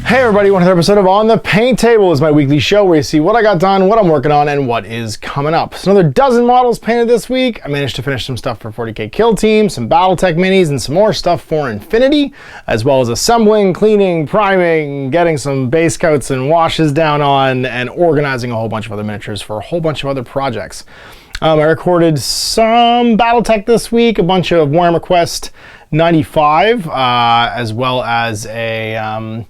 Hey everybody, another episode of On the Paint Table is my weekly show where you see what I got done, what I'm working on, and what is coming up. So another dozen models painted this week. I managed to finish some stuff for 40k Kill Team, some Battletech minis, and some more stuff for Infinity, as well as assembling, cleaning, priming, getting some base coats and washes down on, and organizing a whole bunch of other miniatures for a whole bunch of other projects. I recorded some Battletech this week, a bunch of Warhammer Quest 95, as well as a...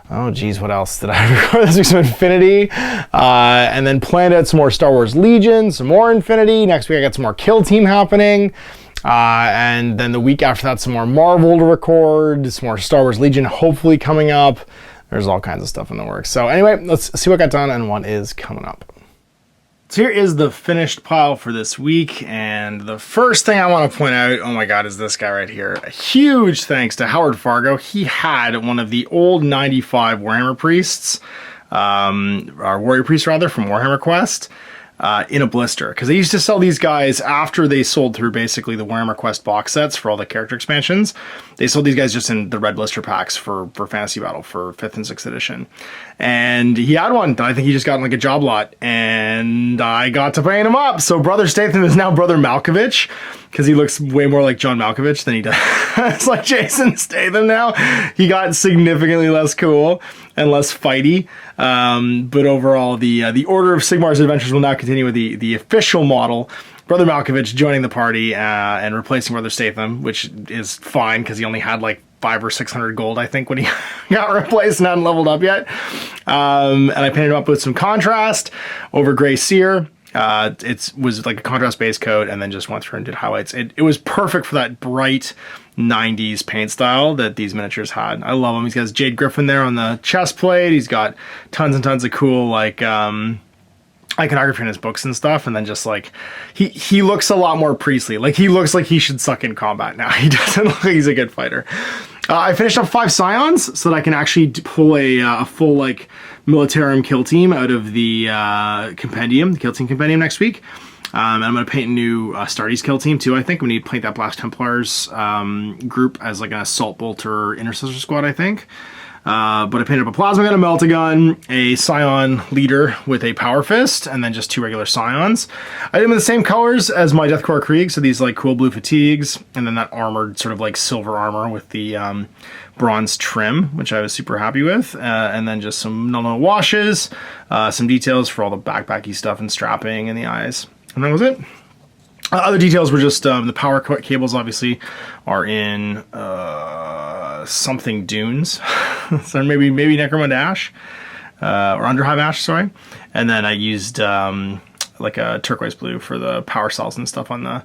oh geez, what else did I record this week? Some Infinity, and then planned out some more Star Wars Legion, some more Infinity. Next week I got some more Kill Team happening, and then the week after that some more Marvel to record, some more Star Wars Legion hopefully coming up. There's all kinds of stuff in the works. So anyway, let's see what got done and what is coming up. So here is the finished pile for this week, and the first thing I want to point out, oh my god, is this guy right here. A huge thanks to Howard Fargo. He had one of the old 95 Warhammer Priests, or Warrior Priests rather, from Warhammer Quest, in a blister. Because they used to sell these guys after they sold through basically the Warhammer Quest box sets for all the character expansions. They sold these guys just in the red blister packs for Fantasy Battle for 5th and 6th edition. And he had one that I think he just got in like a job lot, and I got to paint him up. So Brother Statham is now Brother Malkovich, because he looks way more like John Malkovich than he does. It's like Jason Statham now. He got significantly less cool and less fighty. But overall, the Order of Sigmar's adventures will now continue with the official model, Brother Malkovich joining the party and replacing Brother Statham, which is fine because he only had like 500 or 600 gold, I think, when he got replaced and hadn't leveled up yet. And I painted him up with some contrast over Gray Seer. It was like a contrast base coat, and then just went through and did highlights. It was perfect for that bright 90s paint style that these miniatures had. I love him. He's got his Jade Griffin there on the chest plate. He's got tons and tons of cool like iconography in his books and stuff, and then just like he looks a lot more priestly. Like he looks like he should suck in combat now. He doesn't look like he's a good fighter. I finished up 5 Scions so that I can actually pull a full like Militarum Kill Team out of the compendium, the Kill Team compendium next week. And I'm going to paint a new Astartes Kill Team too, I think. We need to paint that Black Templars group as like an Assault Bolter Intercessor Squad, I think. But I painted up a Plasma Gun, a Melt-A-Gun, a Scion Leader with a Power Fist, and then just 2 regular Scions. I did them in the same colors as my Deathcore Krieg, so these like cool blue fatigues, and then that armored sort of like silver armor with the bronze trim, which I was super happy with, and then just some no washes, some details for all the backpacky stuff and strapping and the eyes, and that was it. Other details were just the power cables obviously are in something Dunes, so maybe Necromunda Ash, or Underhive Ash, sorry. And then I used like a turquoise blue for the power cells and stuff on the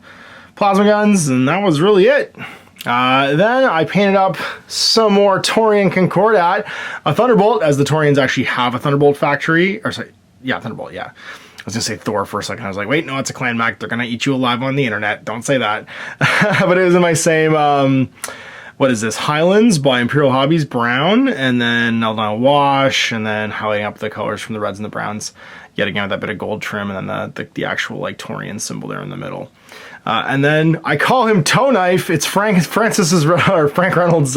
plasma guns, and that was really it. Then I painted up some more Taurian Concordat, a Thunderbolt, as the Taurians actually have a Thunderbolt factory, or sorry, yeah, Thunderbolt, yeah. I was going to say Thor for a second. I was like, wait, no, it's a clan Mac. They're going to eat you alive on the internet. Don't say that. But it was in my same, what is this? Highlands by Imperial Hobbies Brown, and then Eldon Wash, and then highlighting up the colors from the reds and the browns. Yet again with that bit of gold trim, and then the actual like Taurian symbol there in the middle. And then I call him Toe Knife. It's Frank Reynolds'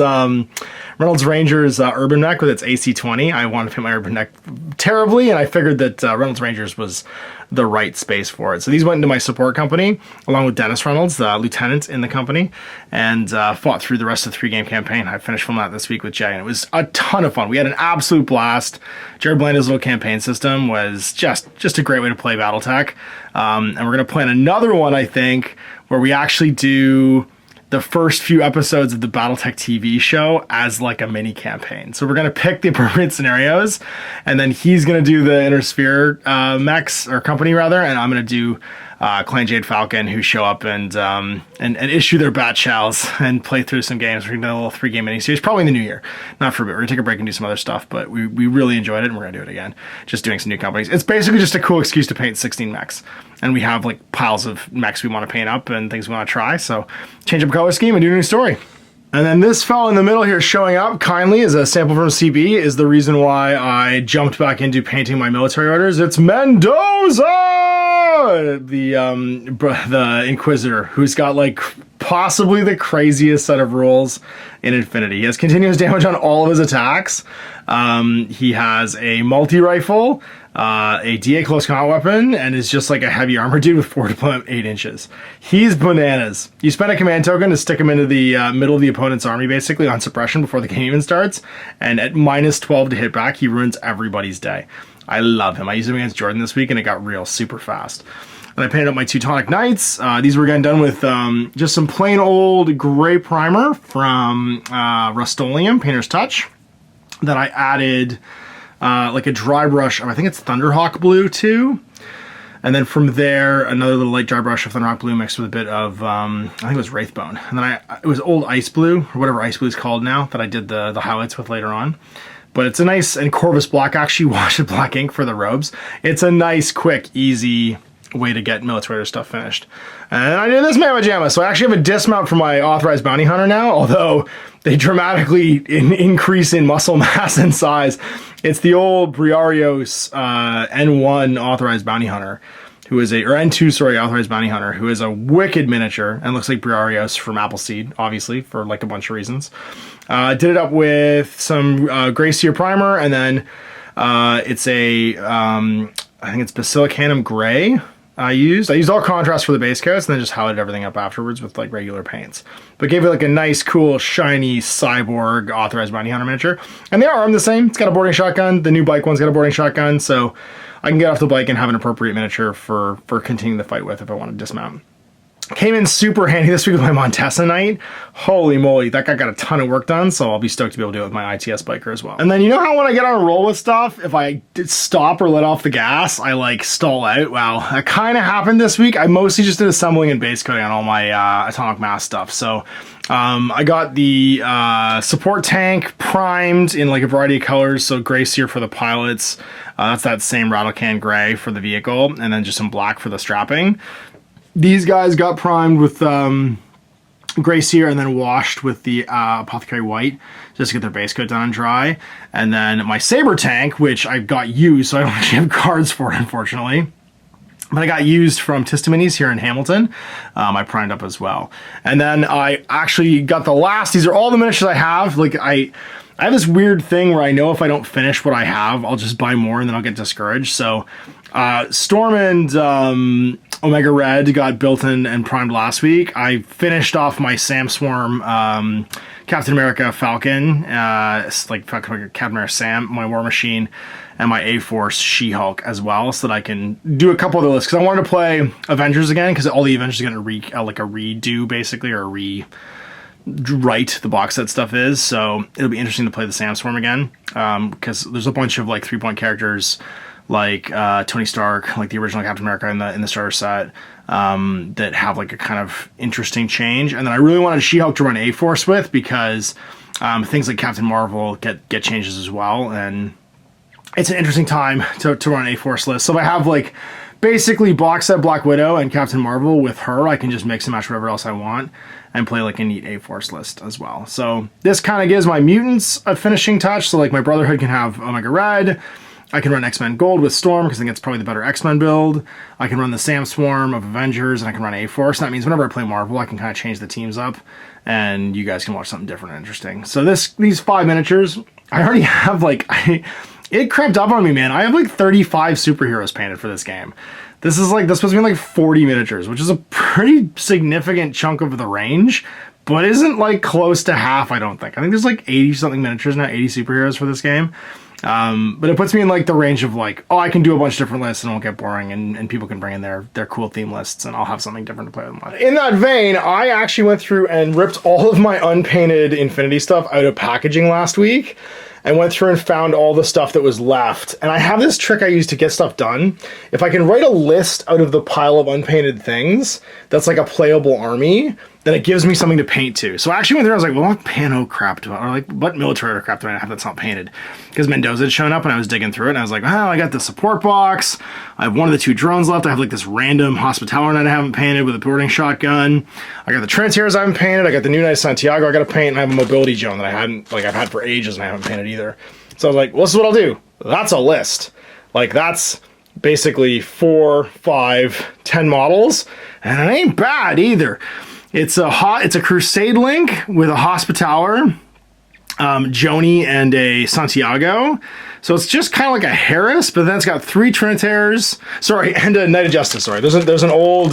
Reynolds Rangers Urban Mech with its AC-20. I wanted to paint my Urban Mech terribly, and I figured that Reynolds Rangers was the right space for it. So these went into my support company, along with Dennis Reynolds, the lieutenant in the company, and fought through the rest of the 3-game campaign. I finished filming that this week with Jay, and it was a ton of fun. We had an absolute blast. Jared Blanda's little campaign system was just a great way to play Battletech. And we're going to plan another one, I think, where we actually do the first few episodes of the Battletech TV show as like a mini campaign. So we're going to pick the appropriate scenarios, and then he's going to do the Inner Sphere mechs, or company rather, and I'm going to do Clan Jade Falcon, who show up and issue their bat shells and play through some games. We're going to do a little 3-game mini-series, probably in the new year. Not for a bit. We're going to take a break and do some other stuff, but we really enjoyed it, and we're going to do it again. Just doing some new companies. It's basically just a cool excuse to paint 16 mechs. And we have like piles of mechs we want to paint up and things we want to try. So change up color scheme and do a new story. And then this fellow in the middle here showing up kindly as a sample from CB is the reason why I jumped back into painting my military orders. It's Mendoza! the Inquisitor, who's got like possibly the craziest set of rules in Infinity. He has continuous damage on all of his attacks. He has a multi-rifle, a DA close combat weapon, and is just like a heavy armor dude with 4 to 8 inches. He's bananas. You spend a command token to stick him into the middle of the opponent's army, basically on suppression before the game even starts, and at -12 to hit back, he ruins everybody's day. I love him. I used him against Jordan this week, and it got real super fast. And I painted up my Teutonic Knights. These were again done with just some plain old gray primer from Rust-Oleum, Painter's Touch. Then I added like a dry brush of, I think it's Thunderhawk Blue too. And then from there, another little light dry brush of Thunderhawk Blue mixed with a bit of, I think it was Wraithbone. And then it was old Ice Blue, or whatever Ice Blue is called now, that I did the highlights with later on. But it's a nice, and Corvus Black, actually washed with black ink for the robes. It's a nice, quick, easy way to get military stuff finished. And I did this Mamma Jamma, so I actually have a dismount for my Authorized Bounty Hunter now, although they dramatically increase in muscle mass and size. It's the old Briarios N1 Authorized Bounty Hunter, who is or N2, sorry, Authorized Bounty Hunter, who is a wicked miniature and looks like Briarios from Appleseed, obviously, for like a bunch of reasons. Did it up with some Grey Seer Primer, and then it's a, I think it's Basilicanum Gray I used all contrast for the base coats, and then just highlighted everything up afterwards with like regular paints. But gave it like a nice, cool, shiny cyborg Authorized Bounty Hunter miniature. And they are armed the same. It's got a boarding shotgun. The new bike one's got a boarding shotgun, so I can get off the bike and have an appropriate miniature for continuing the fight with if I want to dismount. Came in super handy this week with my Montesa Knight. Holy moly, that guy got a ton of work done, so I'll be stoked to be able to do it with my ITS biker as well. And then you know how when I get on a roll with stuff, if I stop or let off the gas, I like stall out? Well, that kind of happened this week. I mostly just did assembling and base coating on all my Atomic Mass stuff. So I got the support tank primed in like a variety of colors. So Gray Seer for the pilots. That's that same Rattle Can Gray for the vehicle, and then just some black for the strapping. These guys got primed with Gray Seer and then washed with the Apothecary White just to get their base coat done and dry. And then my Saber Tank, which I got used, so I don't actually have cards for it, unfortunately. But I got used from Tista here in Hamilton. I primed up as well. And then I actually got the last, these are all the miniatures I have. Like I have this weird thing where I know if I don't finish what I have, I'll just buy more and then I'll get discouraged. So Storm and Omega Red got built in and primed last week. I finished off my Sam Swarm Captain America Falcon, like Captain America Sam, my War Machine, and my A-Force She-Hulk as well, so that I can do a couple of the lists. Because I wanted to play Avengers again, because all the Avengers are going to like a redo, basically, or rewrite the box set stuff is. So it'll be interesting to play the Sam Swarm again, because there's a bunch of like 3-point characters, like Tony Stark, like the original Captain America in the starter set, that have like a kind of interesting change. And then I really wanted She-Hulk to run A-Force with, because things like Captain Marvel get changes as well, and it's an interesting time to run an A-Force list. So if I have like basically box set Black Widow and Captain Marvel with her, I can just mix and match whatever else I want and play like a neat A-Force list as well. So this kind of gives my mutants a finishing touch. So like my Brotherhood can have Omega Red. I can run X-Men Gold with Storm, because I think it's probably the better X-Men build. I can run the Sam Swarm of Avengers, and I can run A-Force. That means whenever I play Marvel, I can kind of change the teams up, and you guys can watch something different and interesting. So these 5 miniatures, I already have like, it crept up on me, man. I have like 35 superheroes painted for this game. This is supposed to be like 40 miniatures, which is a pretty significant chunk of the range, but isn't like close to half, I don't think. I think there's like 80 something miniatures now, 80 superheroes for this game. But it puts me in like the range of like, oh, I can do a bunch of different lists and it won't get boring, and people can bring in their cool theme lists, and I'll have something different to play with them on. In that vein, I actually went through and ripped all of my unpainted Infinity stuff out of packaging last week, and went through and found all the stuff that was left. And I have this trick I use to get stuff done. If I can write a list out of the pile of unpainted things that's like a playable army, then it gives me something to paint to. So I actually went through, I was like, well, what Pano crap do I, or like, what military crap do I have that's not painted? Because Mendoza had shown up and I was digging through it, and I was like, oh, I got the support box. I have one of the 2 drones left. I have like this random Hospitaller Knight I haven't painted with a boarding shotgun. I got the Trinitarians I haven't painted. I got the new Knight Santiago I got to paint, and I have a Mobility Joan that I've had for ages and I haven't painted either. So I was like, well, this is what I'll do. That's a list. Like, that's basically 4, 5, 10 models, and it ain't bad either. It's a Crusade Link with a Hospitaller, Joni, and a Santiago. So it's just kind of like a Harris, but then it's got 3 Trinitaires, and a Knight of Justice. There's an old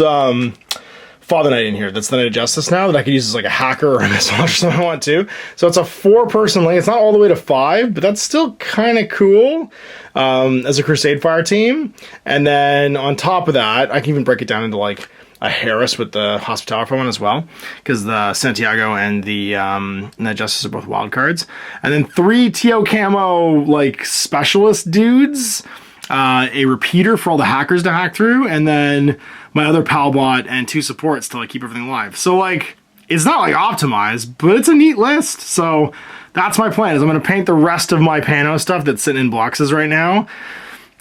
Father Knight in here that's the Knight of Justice now that I could use as like a hacker or a missile launcher or something I want to. So it's a 4-person link. It's not all the way to 5, but that's still kind of cool as a Crusade Fire team. And then on top of that, I can even break it down into like a Harris with the Hospitaller one as well, because the Santiago and the Justice are both wild cards. And then 3 TO camo like specialist dudes, a repeater for all the hackers to hack through, and then my other pal bot and 2 supports to like keep everything alive. So like it's not like optimized, but it's a neat list. So that's my plan, is I'm gonna paint the rest of my Pano stuff that's sitting in boxes right now.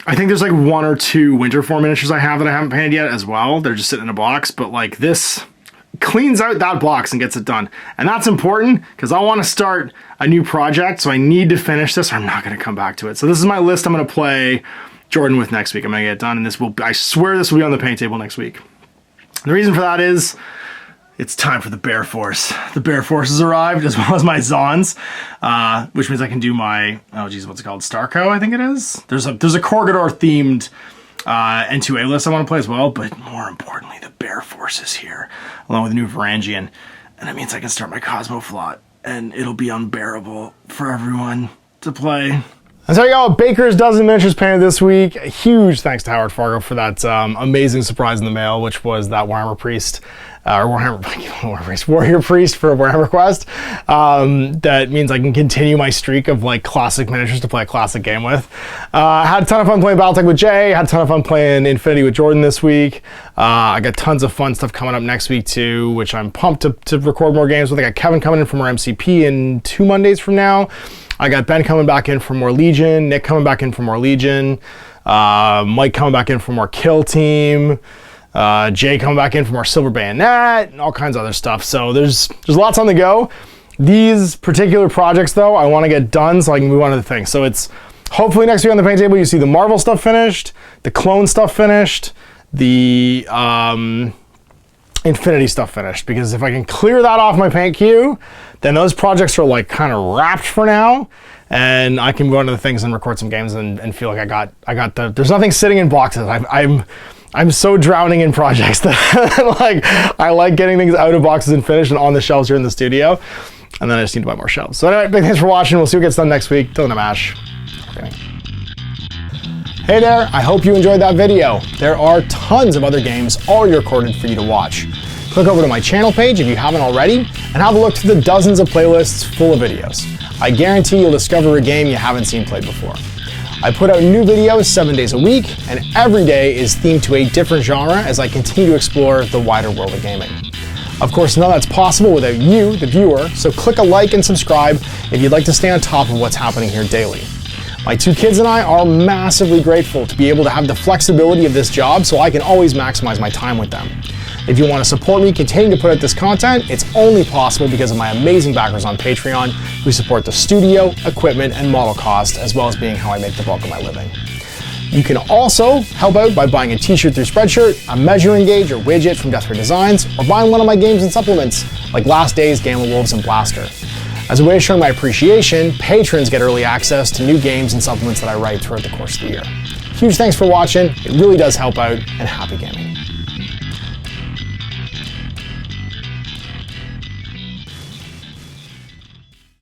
I think there's like 1 or 2 Winterform miniatures I have that I haven't painted yet as well. They're just sitting in a box, but like this cleans out that box and gets it done. And that's important because I want to start a new project, so I need to finish this or I'm not going to come back to it. So this is my list I'm going to play Jordan with next week. I'm going to get it done, and I swear this will be on the paint table next week. The reason for that is it's time for the Bear Force. The Bear Force has arrived, as well as my Zons, which means I can do my, what's it called? Starco, I think it is. There's a Corgador themed N2A list I want to play as well, but more importantly, the Bear Force is here, along with a new Varangian, and that means I can start my Cosmo Flot, and it'll be unbearable for everyone to play. And so y'all, Baker's Dozen Miniatures painted this week. A huge thanks to Howard Fargo for that amazing surprise in the mail, which was that Warhammer Priest, Warrior Priest for a Warhammer Quest. That means I can continue my streak of like classic miniatures to play a classic game with. Had a ton of fun playing Battletech with Jay, had a ton of fun playing Infinity with Jordan this week. I got tons of fun stuff coming up next week too, which I'm pumped to record more games with. I got Kevin coming in from our MCP in 2 Mondays from now. I got Ben coming back in for more Legion, Nick coming back in for more Legion, Mike coming back in for more Kill Team, Jay coming back in for more Silver Bayonet, and all kinds of other stuff. So there's lots on the go. These particular projects, though, I want to get done so I can move on to the things. So it's hopefully next week on the paint table, you see the Marvel stuff finished, the Clone stuff finished, the Infinity stuff finished. Because if I can clear that off my paint queue, then those projects are like kind of wrapped for now, and I can go into the things and record some games and feel like I got there's nothing sitting in boxes. I'm so drowning in projects that like I like getting things out of boxes and finished and on the shelves here in the studio, and then I just need to buy more shelves. So anyway, big thanks for watching. We'll see what gets done next week. Till then, Ash. Okay. Hey there, I hope you enjoyed that video. There are tons of other games already recorded for you to watch. Click over to my channel page if you haven't already, and have a look through the dozens of playlists full of videos. I guarantee you'll discover a game you haven't seen played before. I put out new videos 7 days a week, and every day is themed to a different genre as I continue to explore the wider world of gaming. Of course, none of that's possible without you, the viewer, so click a like and subscribe if you'd like to stay on top of what's happening here daily. My 2 kids and I are massively grateful to be able to have the flexibility of this job so I can always maximize my time with them. If you want to support me continuing to put out this content, it's only possible because of my amazing backers on Patreon who support the studio, equipment, and model cost, as well as being how I make the bulk of my living. You can also help out by buying a t-shirt through Spreadshirt, a measuring gauge or widget from Death Ray Designs, or buying one of my games and supplements like Last Days, Gamma Wolves, and Blaster. As a way of showing my appreciation, patrons get early access to new games and supplements that I write throughout the course of the year. Huge thanks for watching, it really does help out, and happy gaming.